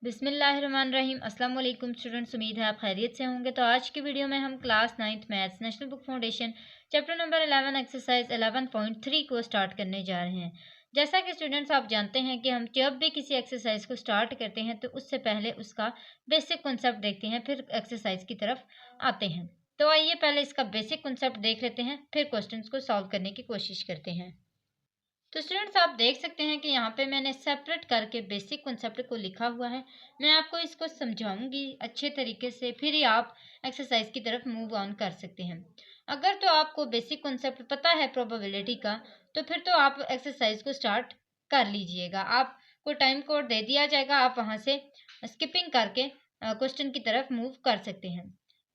बिस्मिल्लाहिर्रहमानिर्रहीम। अस्सलाम वालेकुम स्टूडेंट्स, उम्मीद है आप खैरियत से होंगे। तो आज की वीडियो में हम class 9th maths national book foundation chapter number 11 exercise 11.3 को स्टार्ट करने जा रहे हैं। जैसा कि स्टूडेंट्स आप जानते हैं कि हम जब भी किसी एक्सरसाइज को स्टार्ट करते हैं तो उससे पहले उसका बेसिक कॉन्सेप्ट देखते हैं, फिर एक्सरसाइज की तरफ आते हैं। तो आइए पहले इसका बेसिक कॉन्सेप्ट देख लेते हैं, फिर क्वेश्चंस को सॉल्व करने की कोशिश करते हैं। तो स्टूडेंट्स आप देख सकते हैं कि यहाँ पे मैंने सेपरेट करके बेसिक कॉन्सेप्ट को लिखा हुआ है। मैं आपको इसको समझाऊंगी अच्छे तरीके से, फिर ही आप एक्सरसाइज की तरफ मूव ऑन कर सकते हैं। अगर तो आपको बेसिक कॉन्सेप्ट पता है प्रोबेबिलिटी का, तो फिर तो आप एक्सरसाइज को स्टार्ट कर लीजिएगा। आपको टाइम कोड दे दिया जाएगा, आप वहाँ से स्किपिंग करके क्वेश्चन की तरफ मूव कर सकते हैं।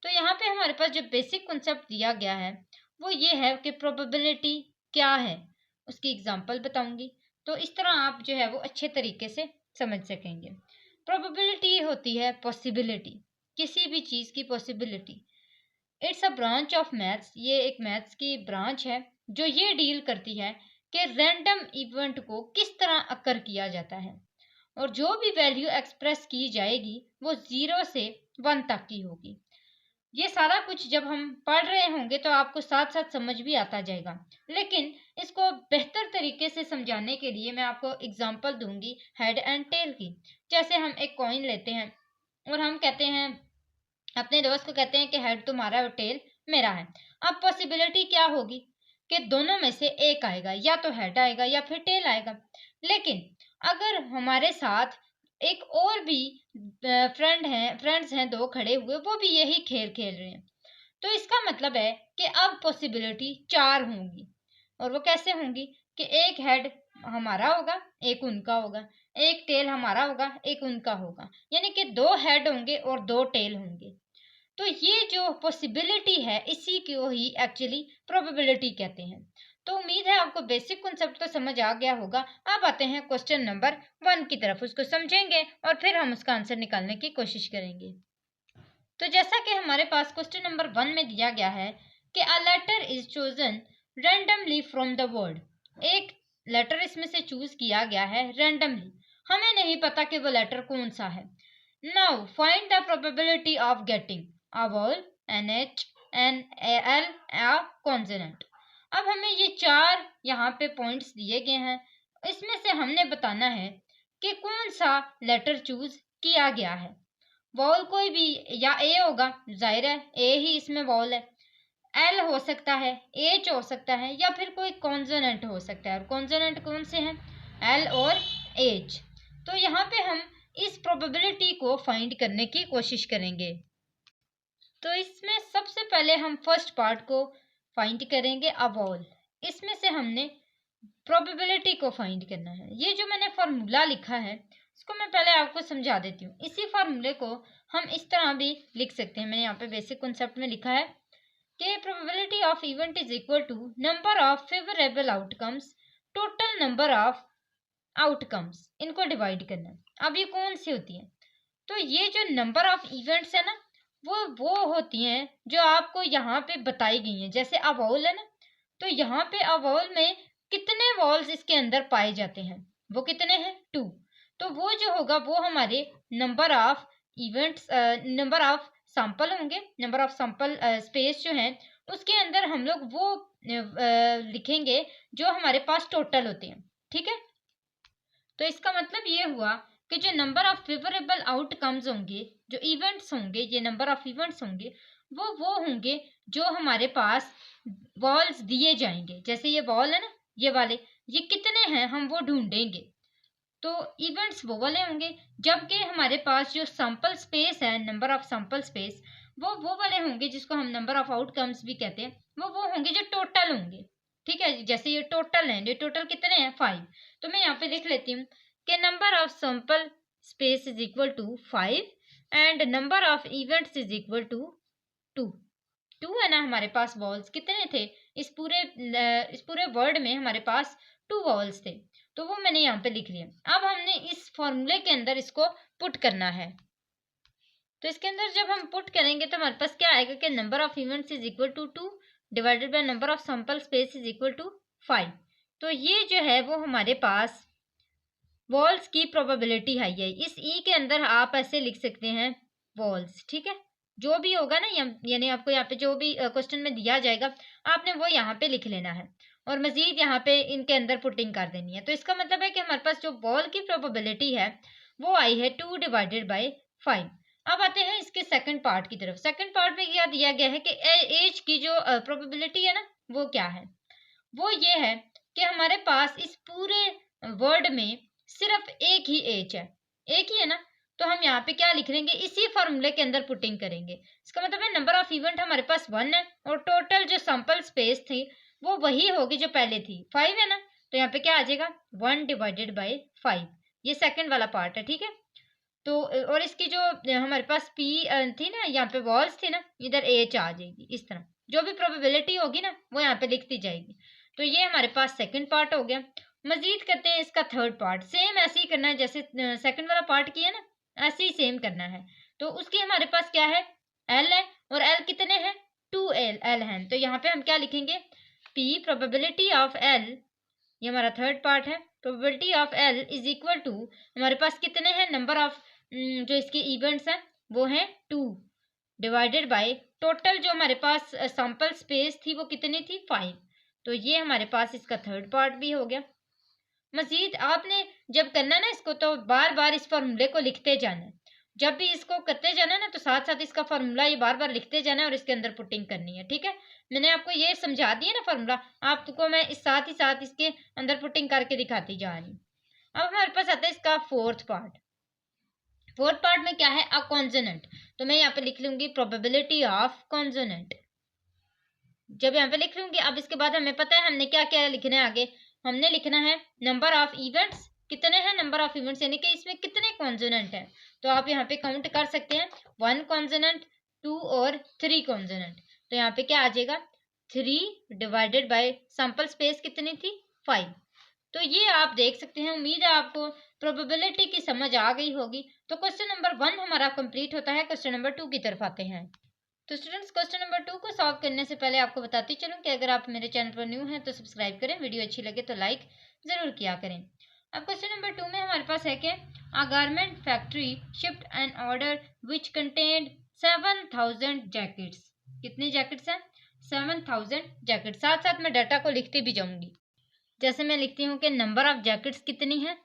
तो यहाँ पे हमारे पास जो बेसिक कॉन्सेप्ट दिया गया है वो ये है कि प्रोबेबिलिटी क्या है, उसकी एग्जाम्पल बताऊंगी। तो इस तरह आप जो है वो अच्छे तरीके से समझ सकेंगे। प्रोबेबिलिटी होती है पॉसिबिलिटी, किसी भी चीज़ की possibility. It's a branch of maths, ये एक मैथ्स की ब्रांच है जो ये डील करती है कि रैंडम इवेंट को किस तरह अकर किया जाता है, और जो भी वैल्यू एक्सप्रेस की जाएगी वो 0 से 1 तक की होगी। ये सारा कुछ जब हम पढ़ रहे होंगे तो आपको साथ साथ समझ भी आता जाएगा, लेकिन इसको बेहतर तरीके से समझाने के लिए मैं आपको एग्जांपल दूंगी हेड एंड टेल की। जैसे हम एक कॉइन लेते हैं और हम कहते हैं, अपने दोस्त को कहते हैं कि हेड तुम्हारा और टेल मेरा है। अब पॉसिबिलिटी क्या होगी कि दोनों में से एक आएगा, या तो हेड आएगा या फिर टेल आएगा। लेकिन अगर हमारे साथ एक और भी फ्रेंड्स हैं दो खड़े हुए, वो भी यही खेल खेल रहे हैं, तो इसका मतलब है कि अब पॉसिबिलिटी 4 होंगी। और वो कैसे होंगी कि एक हेड हमारा होगा, एक उनका होगा, एक टेल हमारा होगा, एक उनका होगा, यानी कि 2 हेड होंगे और 2 टेल होंगे। तो ये जो पॉसिबिलिटी है इसी को ही एक्चुअली प्रोबेबिलिटी कहते हैं। तो उम्मीद है आपको बेसिक कॉन्सेप्ट तो समझ आ गया होगा। अब आते हैं क्वेश्चन नंबर 1 की तरफ, उसको समझेंगे और फिर हम उसका आंसर निकालने की कोशिश करेंगे। तो जैसा कि हमारे पास क्वेश्चन नंबर 1 में दिया गया है कि a letter is chosen randomly from the word, एक लेटर इसमें से चूज किया गया है रैंडमली, हमें नहीं पता कि वो लेटर कौन सा है। Now find the probability of getting a vowel, an H, an L, a consonant। अब हमें ये 4 यहाँ पे पॉइंट्स दिए गए हैं, इसमें से हमने बताना है कि कौन सा लेटर चूज किया गया है। वॉल कोई भी, या ए होगा, जाहिर है ए ही इसमें वॉल है, एल हो सकता है, एच हो सकता है, या फिर कोई कॉन्सोनेंट हो सकता है। और कॉन्सोनेंट कौन से हैं? एल और एच। तो यहाँ पे हम इस प्रोबेबिलिटी को फाइंड करने की कोशिश करेंगे। तो इसमें सबसे पहले हम फर्स्ट पार्ट को फाइंड करेंगे, अ वॉल। इसमें से हमने प्रोबेबिलिटी को फाइंड करना है। ये जो मैंने फार्मूला लिखा है इसको मैं पहले आपको समझा देती हूँ। इसी फार्मूले को हम इस तरह भी लिख सकते हैं, मैंने यहाँ पे बेसिक कॉन्सेप्ट में लिखा है कि probability of event is equal to number of favourable outcomes total number of outcomes, इनको डिवाइड करना है। अब ये कौन सी होती है? तो ये जो नंबर ऑफ इवेंट्स है ना, वो होती हैं जो आपको यहाँ पे बताई गई हैं। जैसे अ वॉल है ना, तो यहाँ पे अ वॉल में कितने वॉल्स इसके अंदर पाए जाते हैं, वो कितने हैं? 2। तो वो जो होगा वो हमारे number of events, number of sample होंगे, नंबर ऑफ सैंपल स्पेस जो है उसके अंदर हम लोग वो लिखेंगे जो हमारे पास टोटल होते हैं। ठीक है, तो इसका मतलब ये हुआ कि जो नंबर ऑफ फेवरेबल आउटकम्स होंगे, जो इवेंट्स होंगे, ये नंबर ऑफ इवेंट्स होंगे, वो होंगे जो हमारे पास वॉल्स दिए जाएंगे। जैसे ये वॉल है ना, ये वाले, ये कितने हैं हम वो ढूंढेंगे। तो इवेंट्स वो वाले होंगे, जबकि हमारे पास जो सैंपल स्पेस है, नंबर ऑफ सैंपल स्पेस, वो वाले होंगे जिसको हम नंबर ऑफ आउटकम्स भी कहते हैं। वो होंगे जो टोटल होंगे। ठीक है, जैसे ये टोटल है, ये टोटल कितने हैं? 5। तो मैं यहाँ पे लिख लेती हूँ कि number of sample space is equal to 5 and number of events is equal to 2। 2 है ना हमारे पास वॉल्स, कितने थे इस पूरे वर्ड में? हमारे पास 2 वॉल्स थे, तो वो मैंने यहाँ पे लिख लिया। अब हमने इस फॉर्मूले के अंदर इसको पुट करना है। तो इसके अंदर जब हम पुट करेंगे तो हमारे पास क्या आएगा कि number of events is equal to 2 divided by number of sample space is equal to 5। तो ये जो है वो हमारे पास वॉल्स की प्रोबेबिलिटी हाई है। इस ई के अंदर आप ऐसे लिख सकते हैं वॉल्स, ठीक है। जो भी होगा ना, यानी आपको यहाँ पे जो भी क्वेश्चन में दिया जाएगा आपने वो यहाँ पे लिख लेना है और मजीद यहाँ पे इनके अंदर पुटिंग कर देनी है। तो इसका मतलब है कि हमारे पास जो वॉल की प्रोबेबिलिटी है वो आई है 2 डिवाइडेड बाई 5। अब आते हैं इसके सेकंड पार्ट की तरफ। सेकंड पार्ट में क्या दिया गया है कि एज की जो प्रोबेबिलिटी है ना वो क्या है, वो ये है कि हमारे पास इस पूरे वर्ड में सिर्फ एक ही एज है, एक ही है ना। तो हम यहाँ पे क्या लिख लेंगे, इसी फॉर्मूले के अंदर पुटिंग करेंगे। इसका मतलब है नंबर ऑफ इवेंट हमारे पास 1 है और टोटल जो सैंपल स्पेस थी वो वही होगी जो पहले थी, 5 है ना। तो यहाँ पे क्या आ जाएगा 1 डिवाइडेड बाई 5। ये सेकंड वाला पार्ट है, ठीक है। तो और इसकी जो हमारे पास पी थी ना, यहाँ पे वॉल्स थी ना, इधर एच आ जाएगी। इस तरह जो भी प्रोबेबिलिटी होगी ना वो यहाँ पे लिखती जाएगी। तो ये हमारे पास सेकंड पार्ट हो गया। मजीद करते हैं इसका थर्ड पार्ट। सेम ऐसे ही करना है जैसे सेकंड वाला पार्ट किया ना, ऐसे ही सेम करना है। तो उसकी हमारे पास क्या है, एल है और एल कितने हैं, 2 एल हैं। तो यहाँ पे हम क्या लिखेंगे, पी प्रोबेबिलिटी ऑफ एल, ये हमारा थर्ड पार्ट है। Probability of L is equal to, हमारे पास कितने हैं नंबर ऑफ जो इसके इवेंट्स हैं वो हैं 2 डिवाइडेड बाय टोटल जो हमारे पास सैंपल स्पेस थी वो कितनी थी, 5। तो ये हमारे पास इसका थर्ड पार्ट भी हो गया। मजीद आपने जब करना ना इसको तो बार बार इस फॉर्मूले को लिखते जाना है। जब भी इसको करते जाना ना तो साथ साथ इसका फॉर्मूला ये बार बार लिखते जाना है और इसके अंदर पुटिंग करनी है, ठीक है। मैंने आपको ये समझा दिया ना फॉर्मूला, आपको मैं इस साथ ही साथ इसके अंदर पुटिंग करके दिखाती जा रही हूँ। अब हमारे पास आता है इसका फोर्थ पार्ट। फोर्थ पार्ट में क्या है, अ कॉन्सोनेंट। तो मैं यहाँ पे लिख लूंगी प्रोबेबिलिटी ऑफ कॉन्सोनेंट। जब यहाँ पे लिख लूंगी, अब इसके बाद हमें पता है हमने क्या क्या लिखना है आगे। हमने लिखना है नंबर ऑफ इवेंट्स, कितने हैं नंबर ऑफ इवेंट्स, यानी कि इसमें कितने कॉन्सोनेंट हैं। तो आप यहाँ पे काउंट कर सकते हैं, 1 कॉन्सोनेंट, 2 और 3 कॉन्सोनेंट। तो यहाँ पे क्या आ जाएगा, 3 डिवाइडेड बाय सैंपल स्पेस कितनी थी, 5। तो ये आप देख सकते हैं। उम्मीद है आपको प्रोबेबिलिटी की समझ आ गई होगी। तो क्वेश्चन नंबर 1 हमारा कंप्लीट होता है। क्वेश्चन नंबर 2 की तरफ आते हैं। तो स्टूडेंट्स क्वेश्चन नंबर 2 को सॉल्व करने से पहले आपको बताती चलूं कि अगर आप मेरे चैनल पर न्यू हैं तो सब्सक्राइब करें, वीडियो अच्छी लगे तो लाइक ज़रूर किया करें। अब क्वेश्चन नंबर 2 में हमारे पास है कि a garment factory shift an order which contained 7000 jackets. कितनी जैकेट्स हैं, 7000 जैकेट। साथ साथ मैं डाटा को लिखती भी जाऊंगी। जैसे मैं लिखती हूँ कि नंबर ऑफ जैकेट्स कितनी है,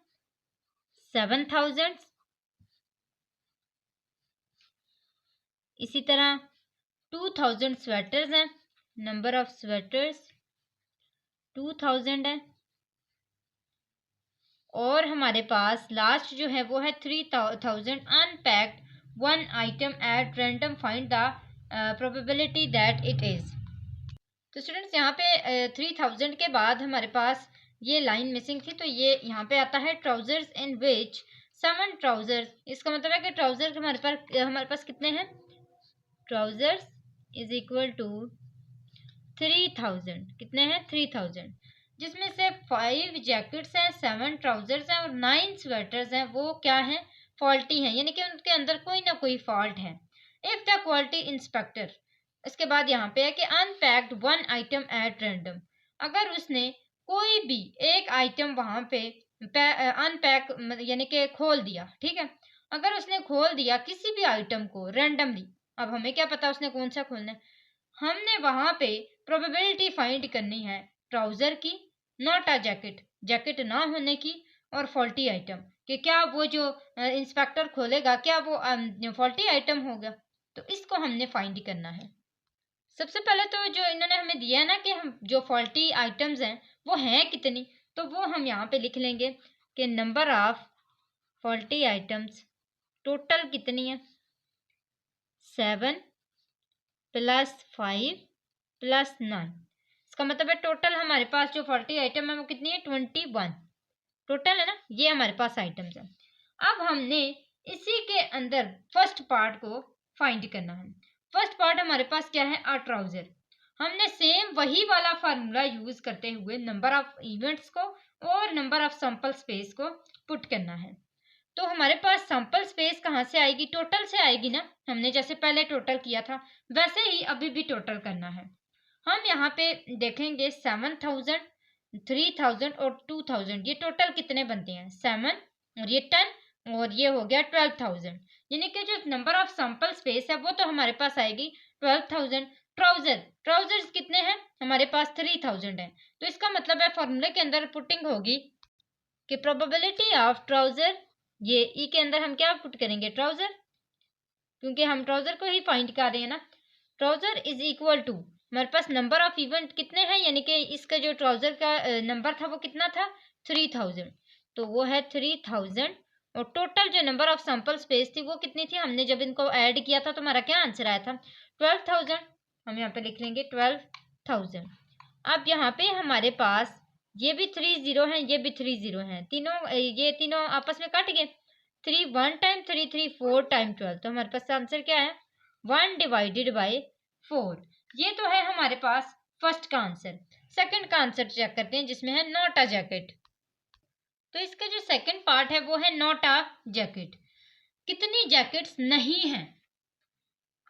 7000। इसी तरह 2000 स्वेटर्स हैं, नंबर ऑफ स्वेटर्स 2000 है। और हमारे पास लास्ट जो है वो है 3000 unpacked 1 item at random, find the probability that it is. तो स्टूडेंट्स यहाँ पे 3000 के बाद हमारे पास ये लाइन मिसिंग थी, तो ये यहाँ पे आता है ट्राउजर्स इन विच 7 ट्राउजर्स। इसका मतलब है कि ट्राउजर हमारे पास कितने हैं, ट्राउजर्स इज इक्वल टू 3000। कितने हैं, 3000, जिसमें से 5 जैकेट्स हैं, 7 ट्राउजर्स हैं और 9 स्वेटर्स हैं। वो क्या हैं, फॉल्टी हैं, यानी कि उनके अंदर कोई ना कोई फॉल्ट है। इफ द क्वालिटी इंस्पेक्टर, इसके बाद यहाँ पे है कि अनपैक्ड 1 आइटम एट रैंडम, अगर उसने कोई भी एक आइटम वहां पे अनपैक यानी कि खोल दिया, ठीक है। अगर उसने खोल दिया किसी भी आइटम को रैंडमली, अब हमें क्या पता उसने कौन सा खोलना है, हमने वहां पे प्रोबेबिलिटी फाइंड करनी है ट्राउजर की, नॉट अ जैकेट, जैकेट ना होने की, और फॉल्टी आइटम कि क्या वो जो इंस्पेक्टर खोलेगा क्या वो फॉल्टी आइटम होगा। तो इसको हमने फाइंड करना है। सबसे पहले तो जो इन्होंने हमें दिया है ना कि हम जो फॉल्टी आइटम्स हैं वो हैं कितनी, तो वो हम यहाँ पे लिख लेंगे कि number of faulty items total कितनी है, 7 + 5 + 9। इसका मतलब है टोटल हमारे पास जो फॉल्टी आइटम है वो कितनी है, 21 टोटल है ना। ये हमारे पास आइटम्स है। अब हमने इसी के अंदर फर्स्ट पार्ट को फाइंड करना है। फर्स्ट पार्ट हमारे पास क्या है, अ ट्राउजर। हमने सेम वही वाला फार्मूला यूज करते हुए नंबर ऑफ इवेंट्स को और नंबर ऑफ सैंपल स्पेस को पुट करना है। तो हमारे पास सैंपल स्पेस कहाँ से आएगी, टोटल से आएगी ना। हमने जैसे पहले टोटल किया था वैसे ही अभी भी टोटल करना है। हम यहाँ पे देखेंगे 7000, 3000 और 2000, ये टोटल कितने बनते हैं, 7 और ये 10 और ये हो गया 12,000। यानी कि जो नंबर ऑफ सैंपल स्पेस है वो तो हमारे पास आएगी 12,000। ट्राउजर्स कितने हैं हमारे पास? 3,000 है। तो इसका मतलब है फॉर्मूले के अंदर पुटिंग होगी कि प्रोबेबिलिटी ऑफ ट्राउजर, ये ई के अंदर हम क्या पुट करेंगे? ट्राउजर, क्योंकि हम ट्राउजर को ही फाइंड कर रहे हैं ना। ट्राउजर इज इक्वल टू, हमारे पास नंबर ऑफ इवेंट कितने हैं, यानी कि इसका जो ट्राउजर का नंबर था वो कितना था? 3,000। तो वो है 3,000। और टोटल जो नंबर ऑफ सैंपल स्पेस थी वो कितनी थी? हमने जब इनको ऐड किया था तो हमारा क्या आंसर आया था? 12,000। हम यहाँ पे लिख लेंगे 12,000। अब यहाँ पे हमारे पास ये भी 30 हैं, ये भी 30 हैं, ये तीनों आपस में कट गए। 3 1 टाइम 3 3 4 टाइम 12। तो हमारे पास आंसर क्या है? 1 डिवाइडेड बाई 4। ये तो है हमारे पास फर्स्ट का आंसर। सेकंड का आंसर चेक करते हैं जिसमें है नॉट अ जैकेट। तो इसका जो सेकंड पार्ट है वो है नॉट अ जैकेट। कितनी जैकेट्स नहीं हैं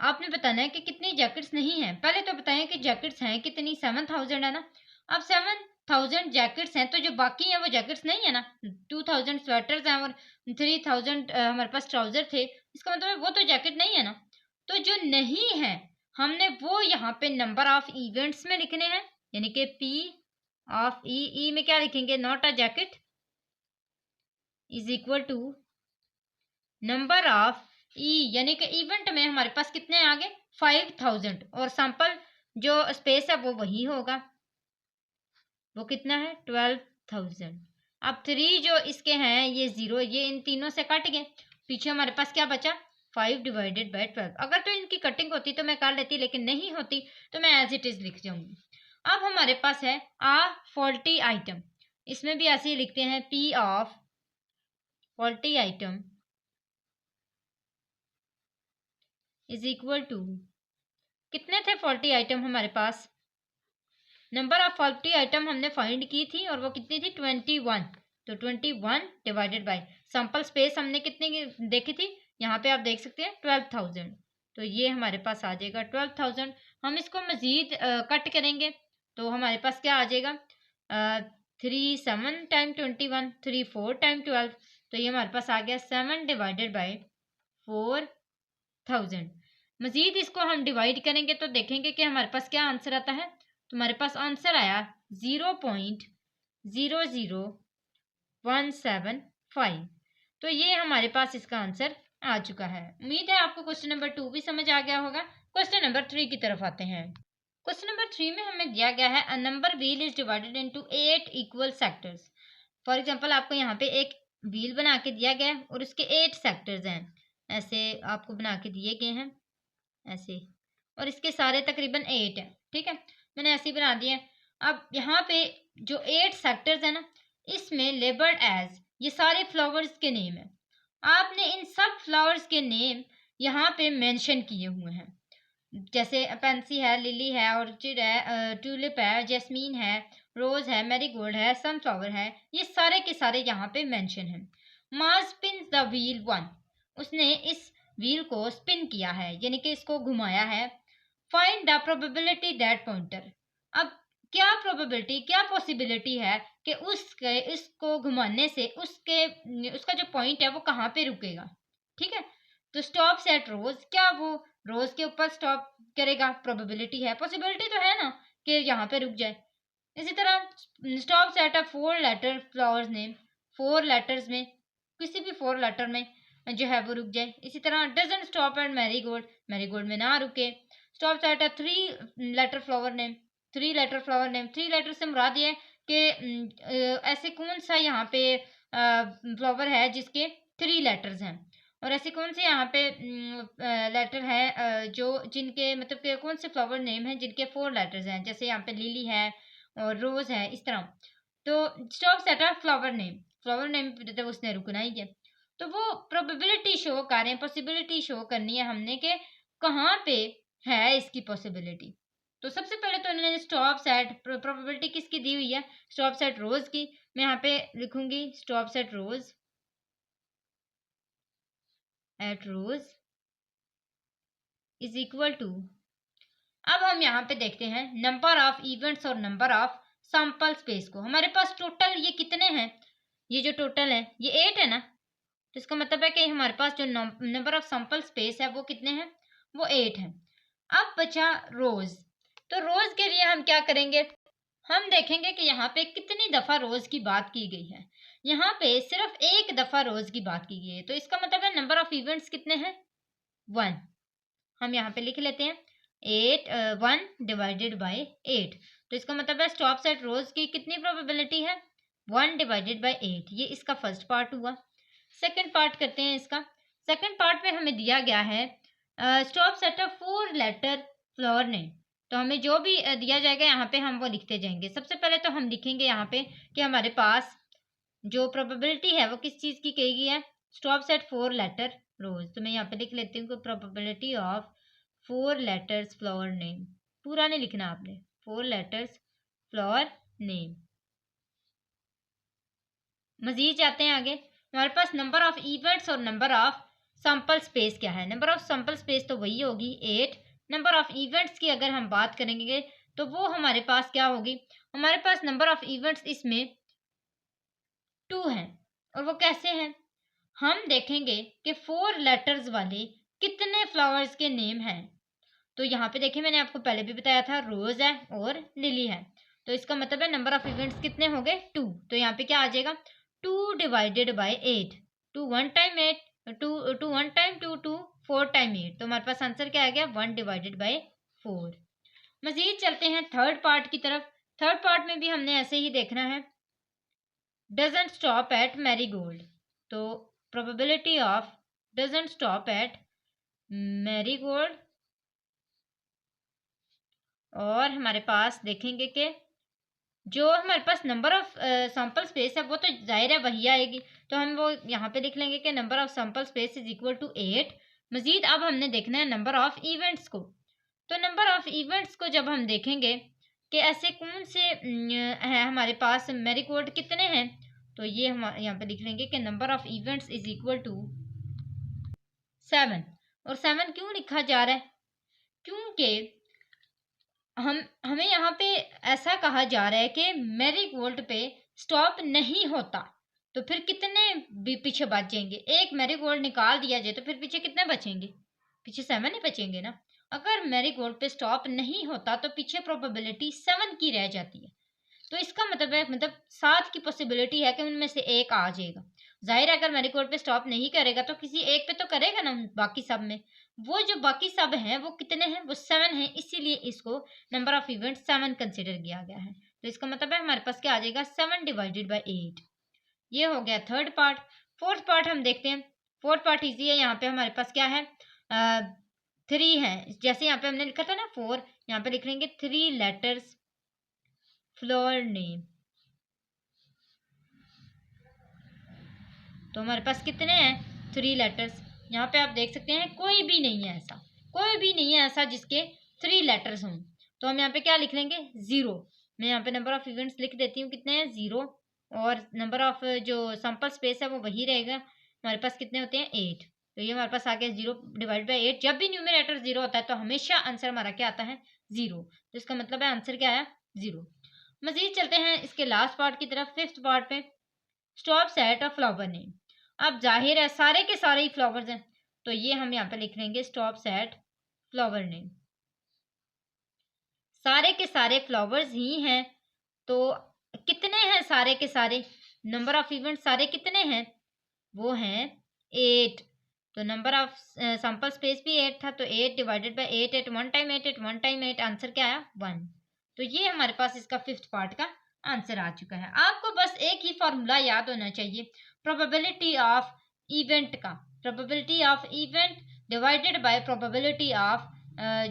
आपने बताना है कि कितनी जैकेट्स नहीं हैं। पहले तो बताएं कि जैकेट्स हैं कितनी? 7,000 है ना। अब 7,000 जैकेट्स हैं तो जो बाकी हैं वो जैकेट्स नहीं है ना। 2,000 स्वेटर्स हैं और 3,000 हमारे पास ट्राउजर थे, इसका मतलब है वो तो जैकेट नहीं है ना। तो जो नहीं है हमने वो यहाँ पे नंबर ऑफ इवेंट्स में लिखने हैं, यानी कि P ऑफ ई में क्या लिखेंगे? Not a jacket is equal to number of E, यानी कि इवेंट में हमारे पास कितने आ गए? 5,000। और सैंपल जो स्पेस है वो वही होगा, वो कितना है? 12,000। अब 3 जो इसके हैं ये 0, ये इन तीनों से कट गए। पीछे हमारे पास क्या बचा? 5 डिवाइडेड बाई 12। अगर तो इनकी कटिंग होती तो मैं कर लेती, लेकिन नहीं होती तो मैं एज इट इज लिख जाऊंगी। अब हमारे पास है आ फॉल्टी आइटम, इसमें भी ऐसे ही लिखते हैं P of faulty item is equal to, कितने थे फॉल्टी आइटम हमारे पास? नंबर ऑफ फॉल्टी आइटम हमने फाइंड की थी और वो कितनी थी? 21। तो 21 डिवाइडेड बाय सैंपल स्पेस हमने कितनी देखी थी? यहाँ पे आप देख सकते हैं 12,000। तो ये हमारे पास आ जाएगा 12,000। हम इसको मजीद कट करेंगे तो हमारे पास क्या आ जाएगा? 3 7 टाइम 21, 3 4 टाइम 12। तो ये हमारे पास आ गया 7 डिवाइडेड बाई 4,000। मजीद इसको हम डिवाइड करेंगे तो देखेंगे कि हमारे पास क्या आंसर आता है। तो हमारे पास आंसर आया 0.00175। तो ये हमारे पास इसका आंसर आ चुका है। उम्मीद है आपको क्वेश्चन नंबर 2 भी समझ आ गया होगा। क्वेश्चन नंबर 3 की तरफ आते हैं। क्वेश्चन नंबर 3 में हमें दिया गया है a number wheel is divided into 8 equal sectors. For example आपको यहाँ पे एक व्हील बना के दिया गया है और उसके 8 सेक्टर्स हैं, ऐसे आपको बना के दिए गए हैं ऐसे, और इसके सारे तकरीबन 8 हैं। ठीक है, मैंने ऐसे ही बना दिया है। अब यहाँ पे जो 8 सेक्टर्स है ना, इसमें लेबल्ड एज, ये सारे फ्लावर्स के नेम है। आपने इन सब फ्लावर्स के नेम यहाँ पे मेंशन किए हुए हैं, जैसे पेंसी है, लिली है, ऑर्चिड है, ट्यूलिप है, जैस्मीन है, रोज है, मैरीगोल्ड है, सनफ्लावर है, ये सारे के सारे यहाँ पे मेंशन है। मास स्पिन द व्हील 1, उसने इस व्हील को स्पिन किया है, यानी कि इसको घुमाया है। Find the probability that pointer, अब क्या प्रोबेबिलिटी, क्या पॉसिबिलिटी है कि उसके इसको घुमाने से उसका जो पॉइंट है वो कहाँ पे रुकेगा। ठीक है, तो स्टॉप्स एट रोज, क्या वो रोज के ऊपर स्टॉप करेगा? प्रोबेबिलिटी है, पॉसिबिलिटी तो है ना कि यहाँ पे रुक जाए। इसी तरह stops at a 4 letter flowers name, 4 letters में किसी भी 4 लेटर में जो है वो रुक जाए। इसी तरह doesn't stop at marigold, marigold में ना रुके। Stops at a 3 letter flower name, 3 letter flower name, 3 letter से मुराद ये है कि ऐसे कौन सा यहाँ पे फ्लावर है जिसके 3 लेटर्स हैं, और ऐसे कौन से यहाँ पे लेटर है जो जिनके मतलब कि कौन से फ्लावर नेम है जिनके 4 लेटर्स हैं, जैसे यहाँ पे लिली है और रोज है, इस तरह। तो stops at a flower name, flower name पे तो उसने रुकना ही है। तो वो प्रोबेबिलिटी शो कर रहे हैं, पॉसिबिलिटी शो करनी है हमने कि कहाँ पे है इसकी पॉसिबिलिटी। तो सबसे पहले तो इन्होंने स्टॉप सेट, प्रोबेबिलिटी किसकी दी हुई है? स्टॉप सेट रोज की। मैं यहाँ पे लिखूंगी stops at rose at rose is equal to, अब हम यहाँ पे देखते हैं नंबर ऑफ इवेंट्स और नंबर ऑफ सैंपल स्पेस को। हमारे पास टोटल ये कितने हैं? ये जो टोटल है ये 8 है ना, तो इसका मतलब है कि हमारे पास जो नंबर ऑफ सैंपल स्पेस है वो कितने हैं, वो 8 हैं। अब बचा रोज। तो रोज के लिए हम क्या करेंगे, हम देखेंगे कि यहाँ पे कितनी दफा रोज की बात की गई है। यहाँ पे सिर्फ एक दफा रोज की बात की गई है, तो इसका मतलब है नंबर ऑफ इवेंट्स कितने हैं, 1। हम यहाँ पे लिख लेते हैं 8, 1 डिवाइडेड बाय 8। तो इसका मतलब है स्टॉप सेट रोज की कितनी प्रोबेबिलिटी है, 1 डिवाइडेड बाय 8। ये इसका फर्स्ट पार्ट हुआ। सेकंड पार्ट करते हैं इसका। सेकंड पार्ट में हमें दिया गया है stops at of 4 letter flower name. तो हमें जो भी दिया जाएगा यहाँ पे हम वो लिखते जाएंगे। सबसे पहले तो हम लिखेंगे यहाँ पे कि हमारे पास जो प्रोबेबिलिटी है वो किस चीज़ की कही गई है, स्टॉप सेट 4 लेटर रोज। तो मैं यहाँ पे लिख लेती हूँ कि probability of 4 letters flower name. पूरा नहीं लिखना आपने, 4 लेटर्स फ्लावर नेम। मजीद जाते हैं आगे। हमारे पास नंबर ऑफ इवेंट्स और नंबर ऑफ सैंपल स्पेस क्या है। नंबर ऑफ सैंपल स्पेस तो वही होगी 8। नंबर ऑफ इवेंट्स की अगर हम बात करेंगे तो वो हमारे पास क्या होगी, हमारे पास नंबर ऑफ इवेंट्स इसमें 2 हैं। और वो कैसे हैं, हम देखेंगे कि 4 लेटर्स वाले कितने फ्लावर्स के नेम हैं। तो यहाँ पे देखिए मैंने आपको पहले भी बताया था, रोज है और लिली है। तो इसका मतलब है नंबर ऑफ इवेंट्स कितने हो गए, 2। तो यहाँ पे क्या आ जाएगा, 2 divided bye 8। 2 1 time 8, 2 1 time 2, 2 4 time 8। तो हमारे पास आंसर क्या आ गया, 1 डिवाइडेड बाय 4। मजीद चलते हैं थर्ड पार्ट की तरफ। थर्ड पार्ट में भी हमने ऐसे ही देखना है, डजंट स्टॉप एट मैरीगोल्ड। तो probability of doesn't stop at marigold. और हमारे पास देखेंगे कि जो हमारे पास नंबर ऑफ सैंपल स्पेस है वो तो जाहिर है वही आएगी। तो हम वो यहाँ पे लिख लेंगे कि number of sample space is equal to 8। मजीद अब हमने देखना है नंबर ऑफ इवेंट्स को। तो नंबर ऑफ इवेंट्स को जब हम देखेंगे कि ऐसे कौन से है हमारे पास, मैरीगोल्ड कितने हैं, तो ये हम यहाँ पे लिख लेंगे कि number of events is equal to 7। और 7 क्यों लिखा जा रहा है, क्योंकि हमें यहाँ पे ऐसा कहा जा रहा है कि मैरीगोल्ड पे स्टॉप नहीं होता। तो फिर कितने भी पीछे बच जाएंगे, एक मैरीगोल्ड निकाल दिया जाए तो फिर पीछे कितने बचेंगे, पीछे 7 ही बचेंगे ना। अगर मैरीगोल्ड पे स्टॉप नहीं होता तो पीछे प्रोबेबिलिटी 7 की रह जाती है। तो इसका मतलब है, मतलब 7 की पॉसिबिलिटी है कि उनमें से एक आ जाएगा। जाहिर है अगर मैरीगोल्ड पे स्टॉप नहीं करेगा तो किसी एक पे तो करेगा ना, बाकी सब में। वो जो बाकी सब हैं वो कितने हैं, वो 7 हैं, इसीलिए इसको नंबर ऑफ इवेंट 7 कंसिडर किया गया है। तो इसका मतलब है हमारे पास क्या आ जाएगा, 7 डिवाइडेड बाई 8। ये हो गया थर्ड पार्ट। फोर्थ पार्ट हम देखते हैं। फोर्थ पार्ट इजी है। यहाँ पे हमारे पास क्या है, 3 है। जैसे यहाँ पे हमने लिखा था ना 4, यहाँ पे लिख लेंगे 3 लेटर्स फ्लोर नेम। तो हमारे पास कितने हैं, 3 लेटर्स। यहाँ पे आप देख सकते हैं कोई भी नहीं है ऐसा, कोई भी नहीं है ऐसा जिसके 3 लेटर्स हों। तो हम यहाँ पे क्या लिख लेंगे, 0। मैं यहाँ पे नंबर ऑफ इवेंट्स लिख देती हूँ, कितने हैं, 0। और नंबर ऑफ जो सैंपल स्पेस है वो वही रहेगा। हमारे पास कितने होते हैं, 8। तो ये हमारे पास आ गया 0 डिवाइड बाई 8। जब भी न्यूमरेटर 0 होता है तो हमेशा आंसर हमारा क्या आता है, 0। तो इसका मतलब है आंसर क्या आया, 0। मजीद चलते हैं इसके लास्ट पार्ट की तरफ, फिफ्थ पार्ट पे, stop at of flower name. अब जाहिर है सारे के सारे ही फ्लावर्स हैं, तो ये हम यहाँ पे लिख लेंगे स्टॉप सेट फ्लावर नेम। सारे के सारे फ्लावर्स ही हैं, तो कितने हैं सारे के सारे, नंबर ऑफ इवेंट सारे कितने हैं, वो हैं 8। तो नंबर ऑफ सैंपल स्पेस भी 8 था, तो 8 divided by 8, 8 1 time 8, 8 1 time 8, answer क्या आया, 1। तो ये हमारे पास इसका फिफ्थ पार्ट का आंसर आ चुका है। आपको बस एक ही फॉर्मूला याद होना चाहिए, प्रोबेबिलिटी ऑफ इवेंट का। Probability of event divided by probability of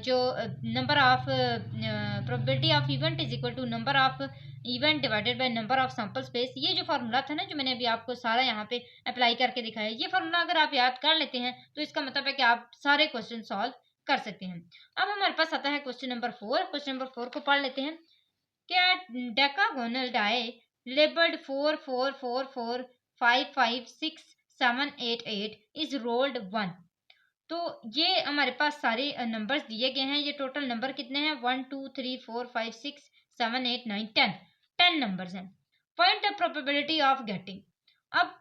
जो number of probability of event is equal to number of event divided by number of sample space. ये जो फार्मूला था ना, जो मैंने अभी आपको सारा यहाँ पे अप्लाई करके दिखाया, ये फार्मूला अगर आप याद कर लेते हैं तो इसका मतलब है कि आप सारे क्वेश्चन सॉल्व कर सकते हैं। अब हमारे पास आता है क्वेश्चन नंबर 4। क्वेश्चन नंबर 4 को पढ़ लेते हैं। क्या डेकागोनल डाई लेबल्ड 4 4 4 4 5 5 6 7 8 8 इज रोल्ड 1। तो ये हमारे पास सारे नंबर्स दिए गए हैं। ये टोटल नंबर कितने हैं, 1 2 3 4 5 6 7 8 9 10 नंबर्स हैं। Find the probability of getting. अब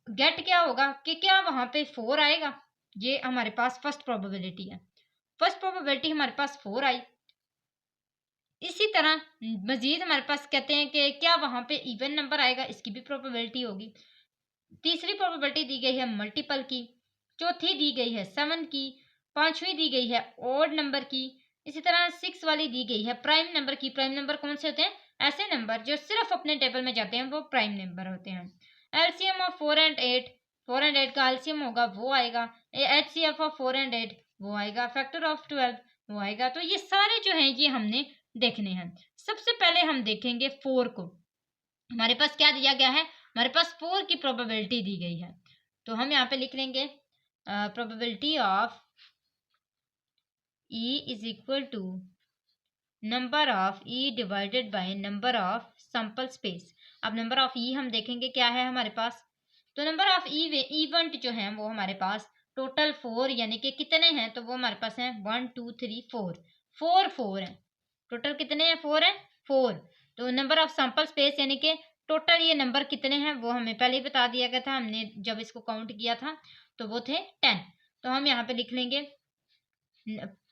गेट क्या होगा कि क्या वहां पे 4 आएगा। ये हमारे पास फर्स्ट प्रोबेबिलिटी है। फर्स्ट प्रोबेबिलिटी हमारे पास 4 आई। इसी तरह मजीद हमारे पास कहते हैं कि क्या वहां पे इवन नंबर आएगा, इसकी भी प्रोबेबिलिटी होगी। तीसरी प्रोबेबिलिटी दी गई है मल्टीपल की। चौथी दी गई है 7 की। पांचवी दी गई है ऑड नंबर की। इसी तरह 6 वाली दी गई है प्राइम नंबर की। प्राइम नंबर कौन से होते हैं? ऐसे नंबर जो सिर्फ अपने टेबल में जाते हैं, वो प्राइम नंबर होते हैं। एलसीएम ऑफ 4 एंड 8, 4 एंड 8 का एलसीएम होगा, वो आएगा। एचसीएफ ऑफ 4 एंड 8 वो आएगा। फैक्टर ऑफ 12 वो आएगा। तो ये सारे जो हैं ये हमने देखने हैं। सबसे पहले हम देखेंगे 4 को। हमारे पास क्या दिया गया है? हमारे पास 4 की प्रोबेबिलिटी दी गई है। तो हम यहाँ पे लिख लेंगे probability of E is equal to number of E divided by number of sample space. अब नंबर ऑफ E हम देखेंगे क्या है हमारे पास। तो नंबर ऑफ इवेंट जो है वो हमारे पास टोटल 4, यानी कि कितने हैं, तो वो हमारे पास है 1 2 3 4 4 है। टोटल कितने हैं? 4 है। 4। तो नंबर ऑफ सैंपल स्पेस यानी कि टोटल ये नंबर कितने हैं वो हमें पहले ही बता दिया गया था, हमने जब इसको काउंट किया था, तो वो थे 10। तो हम यहाँ पे लिख लेंगे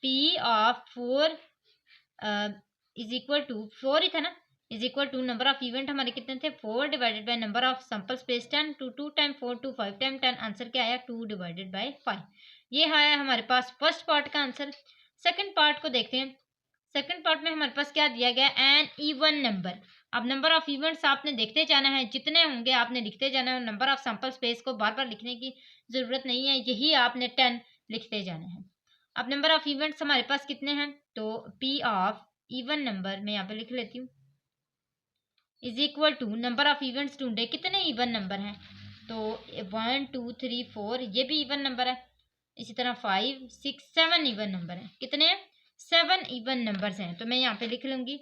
P of 4 is equal to 4 ही था ना, is equal to number of event हमारे कितने थे? 4 divided by number of sample space 10। 2 2 time 4 2 5 time 10। Answer क्या आया? 2 डिवाइडेड बाय 5। ये है हमारे पास फर्स्ट पार्ट का आंसर। सेकंड पार्ट को देखते हैं। सेकंड पार्ट में हमारे पास क्या दिया गया? An even number. अब नंबर ऑफ इवेंट्स आपने देखते जाना है, जितने होंगे आपने लिखते जाना है। नंबर ऑफ सैंपल स्पेस को बार बार लिखने की जरूरत नहीं है, यही आपने 10 लिखते जाना है। अब नंबर ऑफ इवेंट्स हमारे पास कितने हैं? तो पी ऑफ इवन नंबर मैं यहाँ पे लिख लेती हूँ is equal to number of events ढूंढे, कितने इवन नंबर हैं। तो 1 2 3 4 ये भी इवन नंबर है। इसी तरह 5 6 7 इवन नंबर हैं। कितने हैं? 7 इवन नंबर्स हैं। तो मैं यहाँ पे लिख लूंगी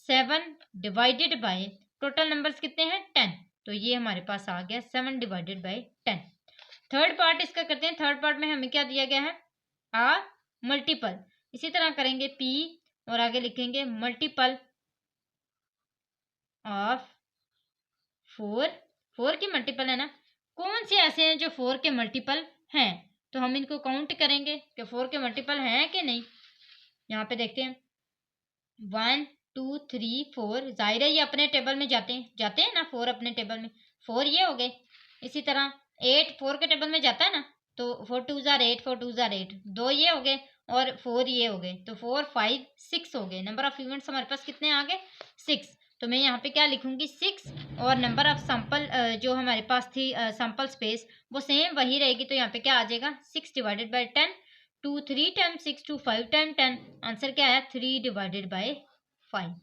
7 डिवाइडेड बाय टोटल नंबर्स कितने हैं? 10। तो ये हमारे पास आ गया 7 डिवाइडेड बाय 10। थर्ड पार्ट इसका करते हैं। थर्ड पार्ट में हमें क्या दिया गया है? आ मल्टीपल। इसी तरह करेंगे P और आगे लिखेंगे मल्टीपल ऑफ 4। 4 की मल्टीपल है ना, कौन से ऐसे हैं जो 4 के मल्टीपल हैं, तो हम इनको काउंट करेंगे कि 4 के मल्टीपल हैं कि नहीं। यहाँ पे देखते हैं 1 2 3 4। जाहिर है ये अपने टेबल में जाते हैं ना, 4 अपने टेबल में, 4 ये हो गए। इसी तरह 8 4 के टेबल में जाता है ना, तो 4 2 जार 8 4 2 जार 8, 2 ये हो गए और 4 ये हो गए, तो 4 5 6 हो गए। नंबर ऑफ इवेंट्स हमारे पास कितने आ गए? 6। तो मैं यहाँ पे क्या लिखूंगी? 6। और नंबर ऑफ सैंपल जो हमारे पास थी सैंपल स्पेस वो सेम वही रहेगी। तो यहाँ पे क्या आ जाएगा? 6 divided by 10। 2 3 time 6 2 5 time 10। Answer क्या आया? 3 डिवाइडेड बाई 5।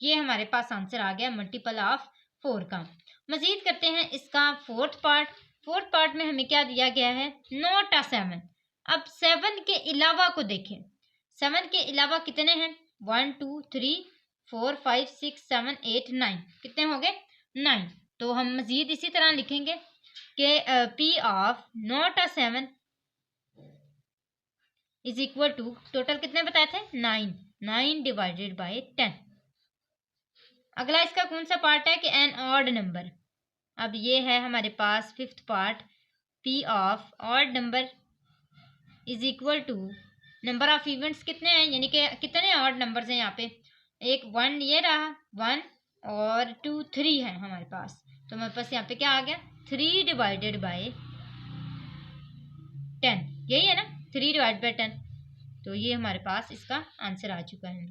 ये हमारे पास आंसर आ गया मल्टीपल ऑफ 4 का। मजीद करते हैं इसका फोर्थ पार्ट। फोर्थ पार्ट में हमें क्या दिया गया है? Not a 7। अब 7 के अलावा को देखें। 7 के अलावा कितने हैं? 1 2 3 4 5 6 7 8 9। कितने हो गए? 9। तो हम मजीद इसी तरह लिखेंगे कि P of not a 7 is equal to total कितने बताए थे? 9। 9 डिवाइडेड बाई 10। अगला इसका कौन सा पार्ट है? कि एन ऑड नंबर। अब ये है हमारे पास fifth part. P of odd number is equal to number of events कितने हैं, यानी कि कितने ऑड नंबर्स हैं यहाँ पे। एक 1 ये रहा 1 और 2 3 है हमारे पास। तो हमारे पास यहाँ पे क्या आ गया? 3 डिवाइडेड बाय 10। यही है ना, 3 डिवाइड बाय 10। तो ये हमारे पास इसका आंसर आ चुका है।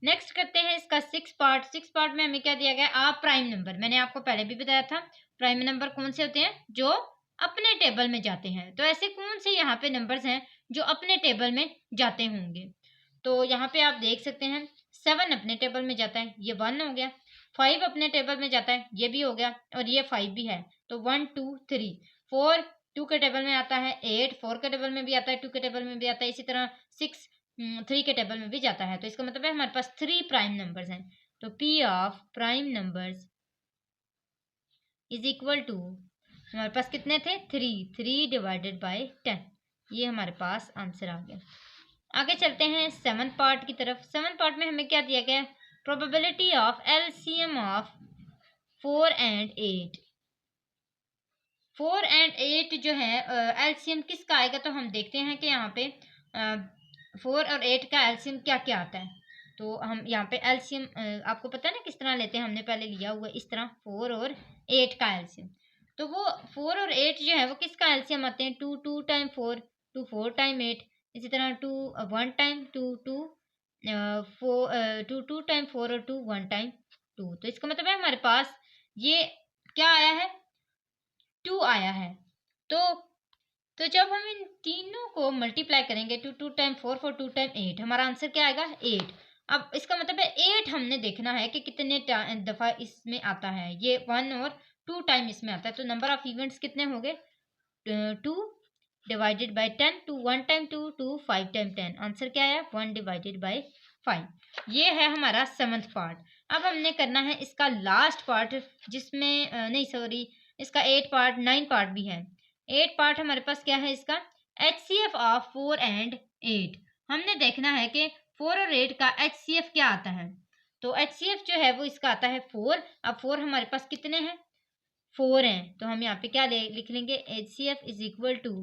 नेक्स्ट करते हैं इसका सिक्स पार्ट। सिक्स पार्ट में हमें क्या दिया गया? आप प्राइम नंबर। मैंने आपको पहले भी बताया था प्राइम नंबर कौन से होते हैं? जो अपने टेबल में जाते हैं। तो ऐसे कौन से यहाँ पे नंबर्स हैं जो अपने टेबल में जाते होंगे? तो यहाँ पे आप देख सकते हैं 7 अपने टेबल में जाता है, ये 1 हो गया। 5 अपने टेबल में जाता है, ये भी हो गया, और ये 5 भी है। तो 1 2 3 4 2 के टेबल में आता है। 8 4 के टेबल में भी आता है, 2 के टेबल में भी आता है। इसी तरह 6 3 के टेबल में भी जाता है। तो इसका मतलब है हमारे पास 3 प्राइम नंबर्स हैं। तो P of prime numbers is equal to हमारे पास कितने थे? 3। 3 डिवाइडेड बाय 10। ये हमारे पास आंसर आ गया। आगे चलते हैं 7th पार्ट की तरफ। 7th पार्ट में हमें क्या दिया गया? Probability of LCM of 4 and 8 4 and 8 जो है एलसीएम किसका आएगा, तो हम देखते हैं कि यहाँ पे 4 और 8 का एलसीएम क्या क्या आता है। तो हम यहाँ पे एलसीएम आपको पता है ना किस तरह लेते हैं, हमने पहले लिया हुआ है इस तरह 4 और 8 का एलसीएम। तो वो 4 और 8 जो है वो किसका एलसीएम आते हैं, 2 2 टाइम 4, 2 4 टाइम 8, इसी तरह 2 1 टाइम 2 2 4 2 2 टाइम 4 और 2 1 टाइम 2। तो इसका मतलब है हमारे पास ये क्या आया है, 2 आया है। तो जब हम इन तीनों को मल्टीप्लाई करेंगे, 2 2 टाइम 4 4 2 टाइम 8, हमारा आंसर क्या आएगा 8। अब इसका मतलब है 8 हमने देखना है कि कितने दफा इसमें आता है, ये 1 और 2 टाइम इसमें आता है। तो नंबर ऑफ इवेंट्स कितने हो गए, 2 divided by 10, 2 1 time 2 2 5 time 10, answer क्या आया 1 डिवाइडेड बाय 5। ये है हमारा 7th पार्ट। अब हमने करना है इसका लास्ट पार्ट, जिसमें नहीं सॉरी, इसका 8 पार्ट 9 पार्ट भी है। 8 पार्ट हमारे पास क्या है इसका, HCF ऑफ 4 एंड 8। हमने देखना है कि 4 और 8 का HCF क्या आता है। तो HCF जो है वो इसका आता है 4। अब 4 हमारे पास कितने हैं, 4 हैं, तो हम यहाँ पे क्या लिख लेंगे, HCF is equal to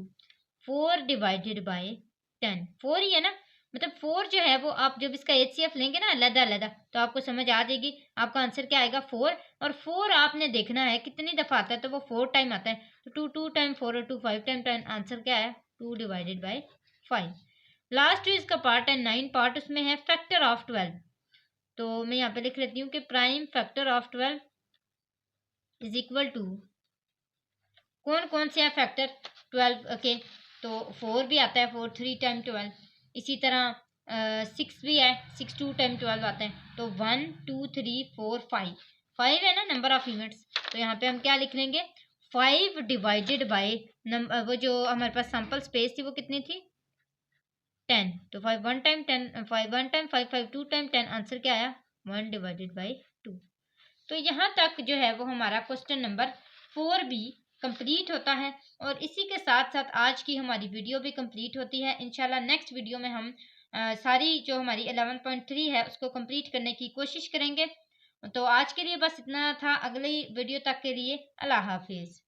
4 divided by 10। 4 ही है ना, मतलब 4 जो है वो आप जब इसका HCF लेंगे ना अलग अलग, तो आपको समझ आ जाएगी, आपका आंसर क्या आएगा 4। और 4 आपने देखना है कितनी दफा आता है, तो वो 4 टाइम आता है। तो 2 2 टाइम 4 और 2 5 टाइम 10, आंसर क्या है 2 डिवाइडेड बाय 5। लास्ट जो इसका पार्ट है 9 पार्ट, उसमें है फैक्टर ऑफ 12। तो मैं यहाँ पे लिख लेती हूँ कि prime factor of 12 is equal to, कौन कौन से हैं फैक्टर 12 के, तो 4 भी आता है, 4 3 टाइम 12, इसी तरह 6 भी है, 6 2 टाइम 12 आता है। तो 1 2 3 4 5, 5 है ना नंबर ऑफ यूनिट्स। तो यहाँ पे हम क्या लिख लेंगे, 5 डिवाइडेड बाय नंबर, वो जो हमारे पास सैंपल स्पेस थी वो कितनी थी 10। तो 5 1 टाइम 10, 5 1 टाइम 5 5 2 टाइम 10, आंसर क्या आया 1 डिवाइडेड बाय 2। तो यहाँ तक जो है वो हमारा क्वेश्चन नंबर 4 भी कंप्लीट होता है। और इसी के साथ साथ आज की हमारी वीडियो भी कंप्लीट होती है। इंशाल्लाह नेक्स्ट वीडियो में हम सारी जो हमारी 11.3 है उसको कंप्लीट करने की कोशिश करेंगे। तो आज के लिए बस इतना था, अगली वीडियो तक के लिए अल्लाह हाफिज़।